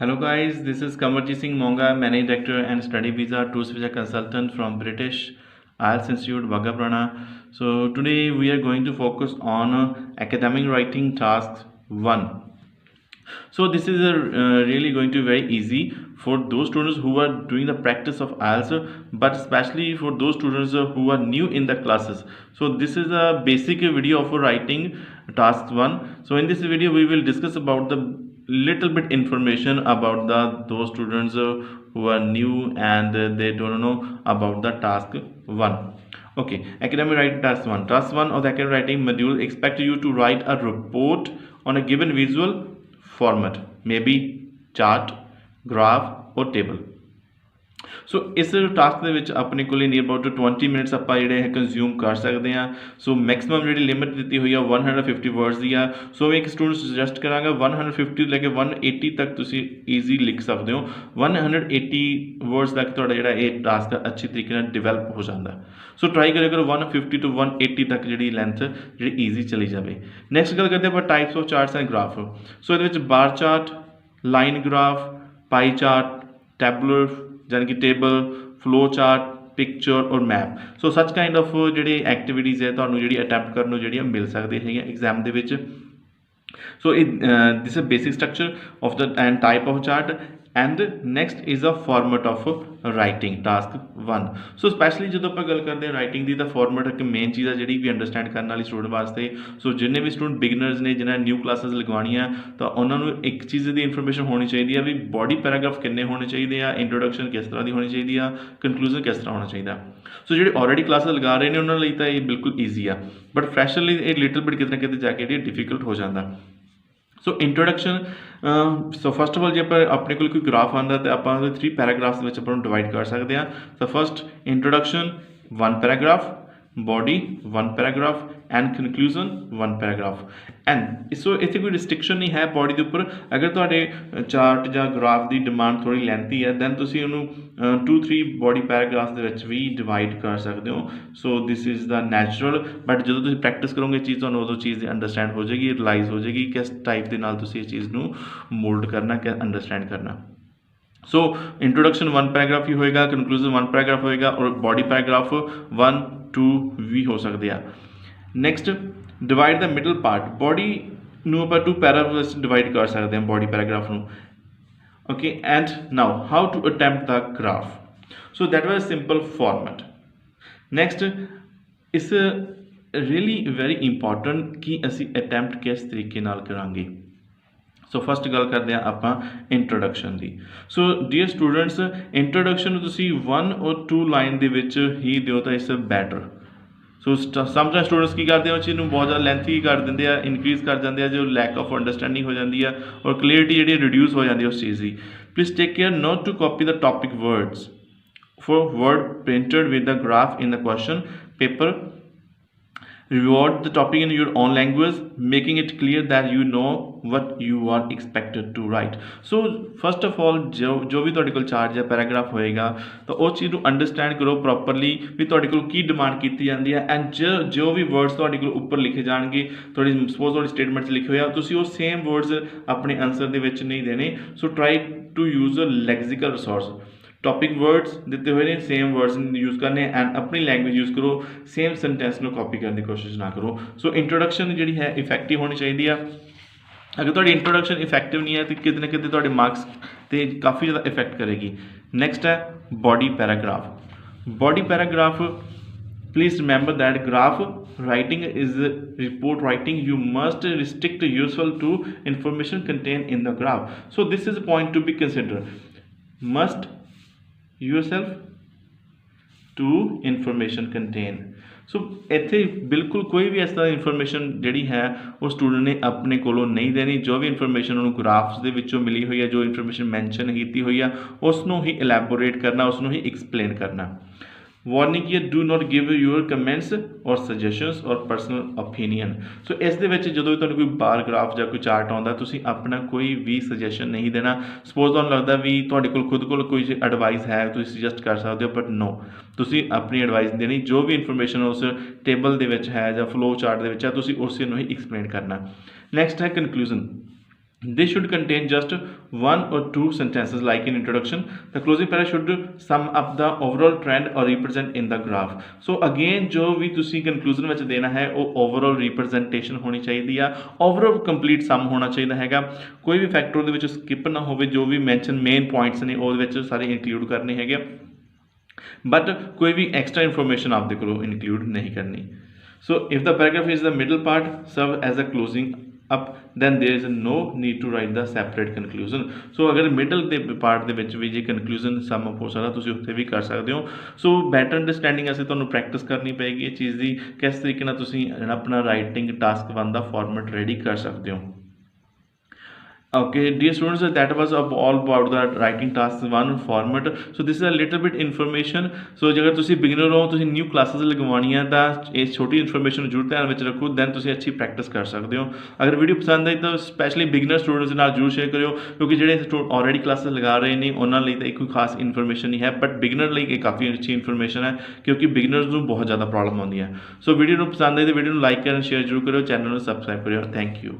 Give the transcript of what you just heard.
Hello guys, this is Kamarjit Singh MONGA, Managing Director and Study Visa Tours Visa Consultant from British Ielts Institute, BAGHA. So today we are going to focus on academic writing task 1. So this is really going to be very easy for those students who are doing the practice of IELTS, but especially for those students who are new in the classes. So this is a basic video of writing task 1. So in this video we will discuss about the little bit information about those students who are new and they don't know about the task 1. Okay, academic writing task 1. Task 1 of the academic writing module expect you to write a report on a given visual format, maybe chart, graph or table. सो इस task ਦੇ ਵਿੱਚ ਆਪਣੇ ਕੋਲੇ near about 20 minutes ਆਪਾਂ ਜਿਹੜੇ ਹੈ consume ਕਰ ਸਕਦੇ ਹਾਂ। ਸੋ ਮੈਕਸਿਮਮ ਜਿਹੜੀ ਲਿਮਿਟ ਦਿੱਤੀ ਹੋਈ ਆ 150 ਵਰਡਸ ਦੀ ਆ। ਸੋ ਮੈਂ ਇੱਕ ਸਟੂਡੈਂਟ ਸੁਜੈਸਟ ਕਰਾਂਗਾ 150 ਤੋਂ ਲੈ ਕੇ 180 ਤੱਕ ਤੁਸੀਂ ਈਜ਼ੀ ਲਿਖ ਸਕਦੇ ਹੋ। 180 ਵਰਡਸ ਤੱਕ ਤੁਹਾਡਾ ਜਿਹੜਾ ਇਹ ਟਾਸਕ ਅੱਛੀ ਤਰੀਕੇ ਨਾਲ ਡਿਵੈਲਪ ਹੋ ਜਾਂਦਾ। ਸੋ ਟਰਾਈ ਕਰਿਆ ਕਰੋ 150 ਤੋਂ 180 ਤੱਕ ਜਿਹੜੀ ਲੈਂਥ ਜਿਹੜੀ ਈਜ਼ੀ ਚਲੀ ਜਾਵੇ। ਨੈਕਸਟ ਗੱਲ ਕਰਦੇ ਆਪਾਂ types of charts and graph. So ਇਹਦੇ ਵਿੱਚ bar chart, line graph, pie chart, tabular यानी कि टेबल, फ्लो चार्ट, पिक्चर और map. So such kind of जी एक्टिविटीज़ है तुहानू जी अटैम्प्ट करन जी मिल सकती है एग्जाम के विच। So this is basic structure of the and type of chart and next is a format of writing task 1। So specially जो आप गल करते हैं राइटिंग की, तो फॉर्मेट एक मेन चीज़ है जी भी अंडरस्टैंड करने वाली स्टूडेंट वास्ते। सो जिन्हें भी स्टूडेंट बिगनर्स ने जिन्हें न्यू क्लासेस लगवानियां तो उन्होंने एक चीज़ की इन्फॉर्मेशन होनी चाहिए भी बॉडी पैराग्राफ कितने होने चाहिए, इंट्रोडक्शन किस तरह की होनी चाहिए, कंक्लूजन किस तरह होना चाहिए। सो जो ऑलरेडी क्लासेस लगा रहे हैं उन्होंने तो ये बिल्कुल ईजी आ, बट फ्रैशर लिए लिटल बिट कितने ना कितने जाके डिफिकल्ट हो जाता। So introduction so first of all जो अपने को कोई ग्राफ आता तो आप 3 पैराग्राफ्स में अपना डिवाइड कर सकते हैं। So first introduction 1 paragraph, body 1 paragraph and conclusion 1 paragraph. And so इतने कोई रिस्ट्रिक्शन नहीं है बॉडी के उपर। अगर थोड़े चार्ट या ग्राफ की डिमांड थोड़ी लेंथी है दैन तुम उन्होंने 2-3 बॉडी पैराग्राफ्स भी डिवाइड कर सकते हो। So this is the natural, but जो तुम प्रैक्टिस करोगे चीज़ तो उदों चीज़ अंडरस्टैंड हो जाएगी, रियलाइज़ हो जाएगी किस टाइप के नाल तुम इस चीज़ को मोल्ड करना, क्या अंडरस्टैंड करना। सो इंट्रोडक्शन 1 पैराग्राफ ही होएगा, कंक्लूजन 1 पैराग्राफ होएगा और बॉडी पैराग्राफ 1-2 भी हो सकते हैं। Next divide the middle part, body नूं आपां 2 पैराग्राफ्स डिवाइड कर सकते हैं बॉडी पैराग्राफ नूं। Okay, and now how to attempt the graph. So that was simple format. Next is really very important कि असी अटैम्प्ट किस तरीके नाल करांगे। सो फस्ट गल करते हैं आप इंट्रोडक्शन की। सो डियर स्टूडेंट्स, इंट्रोडक्शन तुसी 1 और 2 लाइन दे विच ही दिओ तो इस बैटर। सो समटाइम स्टूडेंट्स की करते हैं उस चीज़ को बहुत ज़्यादा लेंथी कर देंगे, इनक्रीज़ कर देंगे, जो लैक ऑफ अंडरस्टैंडिंग हो जाती है और क्लीयरिटी जी रिड्यूस हो जाती है उस चीज़ की। Please take care not to copy the topic words for word printed with the graph in the question paper. Reward the topic in your own language, making it clear that you know what you are expected to write. So first of all जो भी तुहाडे कोल chart या paragraph होएगा तो उस चीज़ को understand करो properly भी तुहाडे कोल की डिमांड की जाती है। एंड जो भी वर्ड्स तुहाडे कोल उपर लिखे जाएंगे, थोड़ी सपोज तुहाडी स्टेटमेंट लिखे हुए तुसीं वो सेम वर्ड्स अपने आंसर दे विच नहीं देने। So try to use a lexical resource. Topic words दिते हुए ने सेम वर्ड्स यूज़ करने एंड अपनी लैंग्वेज यूज़ करो, सेम सेंटेंस को कॉपी करने की कोशिश ना करो। सो इंट्रोडक्शन जी है इफेक्टिव होनी चाहिए है। अगर थोड़ी इंट्रोडक्शन इफेक्टिव नहीं है तो कितने कितने थोड़े मार्क्स तो काफ़ी ज़्यादा इफेक्ट करेगी। नैक्सट है body paragraph. Body paragraph, please remember that graph writing is report writing, you must restrict yourself to information contained in the graph. So this is a point to be considered. Must yourself to information contain. सो इत्थे बिल्कुल कोई भी इस तरह information जी है वो student ने अपने कोलों नहीं देनी। जो भी इन्फॉर्मेशन उन्होंने ग्राफ्स के विचों मिली हुई है, जो इन्फॉर्मेशन मैंशन की हुई है उसनों ही एलैबोरेट करना, उसनों ही एक्सप्लेन करना। वार्निंग की do not give your comments और सजेशनस और परसनल ओपीनियन। सो इस दे विच जदों तुहानूं कोई बार ग्राफ या कोई चार्ट आउंदा तुसीं अपना कोई भी सजेशन नहीं देना। सपोज तुहानूं लगदा भी तुहाडे कोल खुद कोल कोई एडवाइस है तुसीं सजैसट कर सकते हो, बट नो, तुसीं अपनी एडवाइस देनी। जो भी इन्फॉर्मेशन उस टेबल दे विच है या फ्लो चार्ट दे विच है तुसीं उस नूं ही एक्सप्लेन करना। नैक्सट है conclusion. This should contain just one or two sentences like in introduction. The closing paragraph should sum up the overall trend or represent in the graph. So again जो भी तुसी conclusion ਵਿੱਚ देना है वो overall representation होनी चाहिए आ, overall complete sum होना चाहिए हैगा, कोई भी फैक्टर ਉਹਦੇ ਵਿੱਚ skip ना होवे, जो भी mention main points ने ਉਹਦੇ ਵਿੱਚ ਸਾਰੇ include करने हैगे, but कोई भी extra information आपदे कोलों include नहीं करनी. So if the paragraph is the middle part serve as a closing up, then there is no need to write the separate conclusion. So अगर middle ਦੇ part ਦੇ ਵਿੱਚ ਵੀ ਜੇ conclusion sum up ਹੋ ਸਕਦਾ ਤੁਸੀਂ ਉੱਥੇ ਵੀ ਕਰ ਸਕਦੇ ਹੋ. So better understanding ਅਸੀਂ ਤੁਹਾਨੂੰ practice ਕਰਨੀ ਪਏਗੀ ਇਹ ਚੀਜ਼ ਦੀ, ਕਿਸ ਤਰੀਕੇ ਨਾਲ ਤੁਸੀਂ ਆਪਣਾ writing task 1 ਦਾ format ready ਕਰ ਸਕਦੇ ਹੋ. Okay, dear students, that was all about the writing task 1 format. So this is a little bit information. So ਜੇ ਤੁਸੀਂ beginner ਹੋ, ਤੁਸੀਂ new classes ਲਗਵਾਉਣੀਆਂ ਤਾਂ ਇਹ ਛੋਟੀ information ਨੂੰ ਜ਼ਰੂਰ ਧਿਆਨ ਵਿੱਚ ਰੱਖੋ, then ਤੁਸੀਂ ਅੱਛੀ practice ਕਰ ਸਕਦੇ ਹੋ. ਅਗਰ ਵੀਡੀਓ ਪਸੰਦ ਆਈ ਤਾਂ ਸਪੈਸ਼ਲੀ beginner students ਦੇ ਨਾਲ ਜ਼ਰੂਰ ਸ਼ੇਅਰ ਕਰਿਓ, ਕਿਉਂਕਿ ਜਿਹੜੇ already classes ਲਗਾ ਰਹੇ ਨੇ ਉਹਨਾਂ ਲਈ ਤਾਂ ਇਹ ਕੋਈ ਖਾਸ information ਨਹੀਂ ਹੈ, but beginner ਲਈ ਇਹ ਕਾਫੀ ਅੱਛੀ information ਹੈ, ਕਿਉਂਕਿ beginners ਨੂੰ ਬਹੁਤ ਜ਼ਿਆਦਾ ਪ੍ਰੋਬਲਮ ਆਉਂਦੀ ਹੈ. ਸੋ ਵੀਡੀਓ ਨੂੰ ਪਸੰਦ ਆਈ ਤਾਂ ਵੀਡੀਓ ਨੂੰ ਲਾਈਕ ਕਰਨ ਸ਼ੇਅਰ ਜ਼ਰੂਰ ਕਰਿਓ, ਚੈਨਲ ਨੂੰ ਸਬਸਕ੍ਰਾਈਬ ਕਰਿਓ. Thank you.